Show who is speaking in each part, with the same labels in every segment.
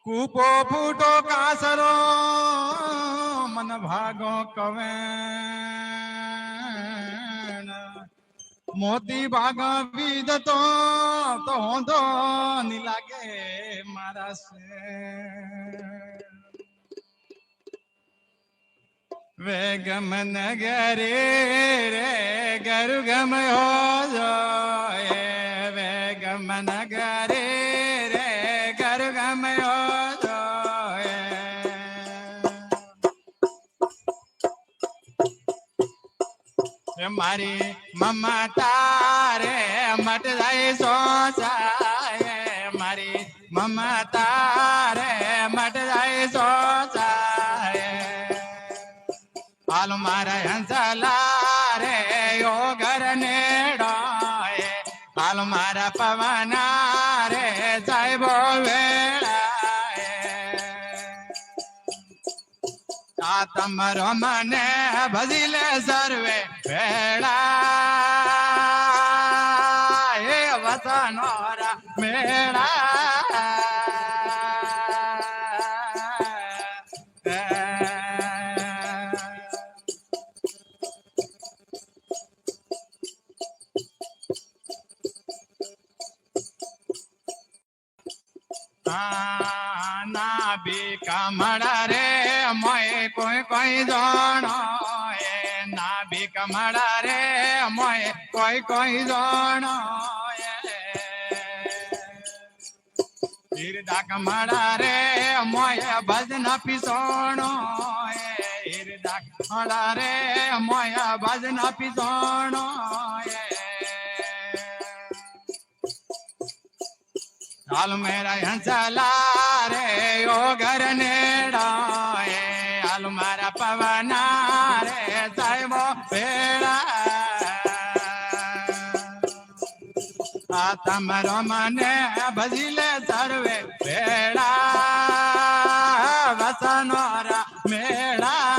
Speaker 1: કૂપો ફૂટો કાસરો મન ભાગો કવે મોતી ભાગ વિધતો તો હોંધો ની લાગે મારા સે વેગમ નગરે રે ગરુ ગમ હો જોએ વેગમ નગરે રે ગરુ ગમ હો જોએ મારી મમતા રે મટ જાય સોચાય મારી મમતા રે મટ જાય સોચાય હાલ મારા હંસલા રે યો ઘર નેડાય હાલ મારા પવના રે સાહેબો વેળાય આ તમારો મને ભજી લે સર્વે વેળા એ વસનોરા મેળા ના બી કમળા રે મોય કોઈ કોઈ જાણો ના બી કમળા રે મોય કોઈ કોઈ જાણો હીરદા કમળા રે મોય ભજન પીસોણો હીરદા કમળા રે મોય ભજન પીસોણો હાલ મેરા હંસલા રે ઓ ઘર નેડાય હાલ મારા પવના રે સાહેબો ભેળા આ તમારો મને ભજી લે સર્વે ભેળા વસનોરા મેળા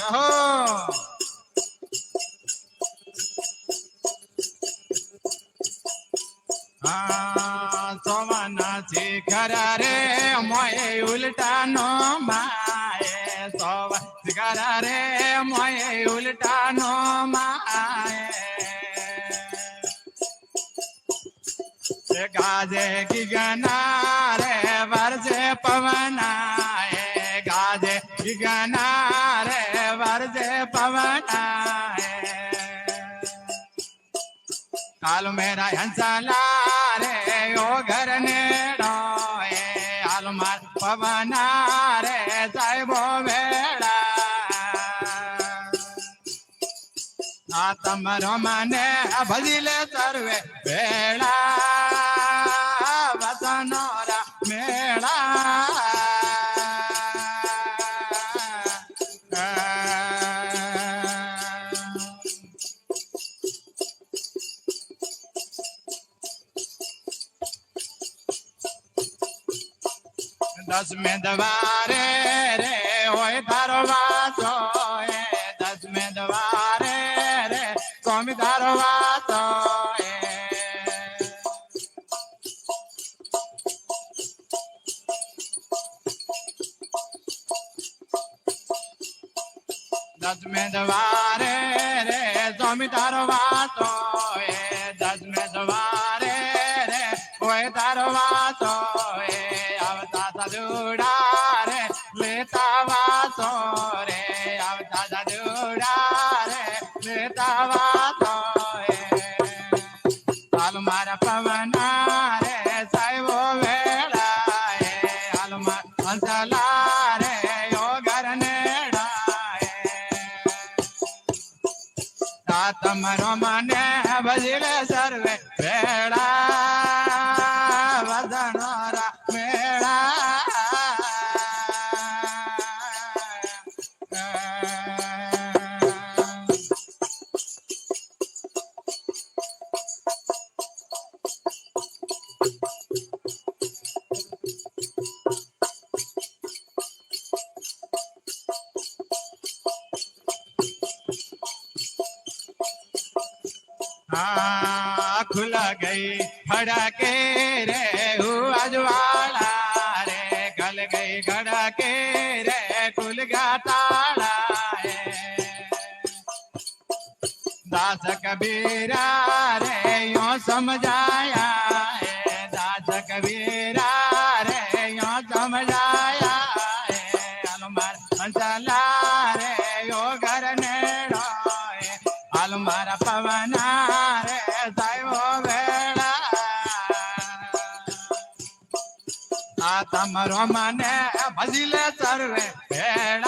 Speaker 1: હો સોવાના શિખર રે મોય ઉલટા નો માય સોવા શિખર રે મોય ઉલટા નો માય ગાજે ગિગના રે વરસે પવનાય ગાજે ગિગના રે વરસે પવનાય હાલ મેરા હંસલા રે ઓ ઘર નેડાય હાલ માર પવના રે સાહેબો વેળા આ તમારો મને ભજી લે સર્વે વેળા વસનોરા મેળા દસ મેં દવારે રે હોય તારો વાતો દસ મેં દવારે રે સ્વામી તારો વાતો દસ મેં દવારે રે સ્વામી તારો વાતો દસ મેં દવારે રે હોય તારો વાતો સાધુડા રે લેતા વાતો રે આવતા સાધુડા રે લેતા વાતો હાલ મારા પવના રે સાહેબો વેળા હાલ મારા હંસલા રે યો ઘર નેડાય તમારો મને ભજી લે સર્વે વેળા વદનોરા મેળા हाँ खुल गई खड़के रे अजवाड़ा रे गल गई खड़के रे खुल गया ताड़ा दास कबीरा रे यूं समझाया है दास कबीरा रे यूं समझाया है अलमार मसाला रे यो घर नेड़ो है अलमार पवना रे साइबो बेड़ा आ तमरो मने भजिले सर्वे बेड़ा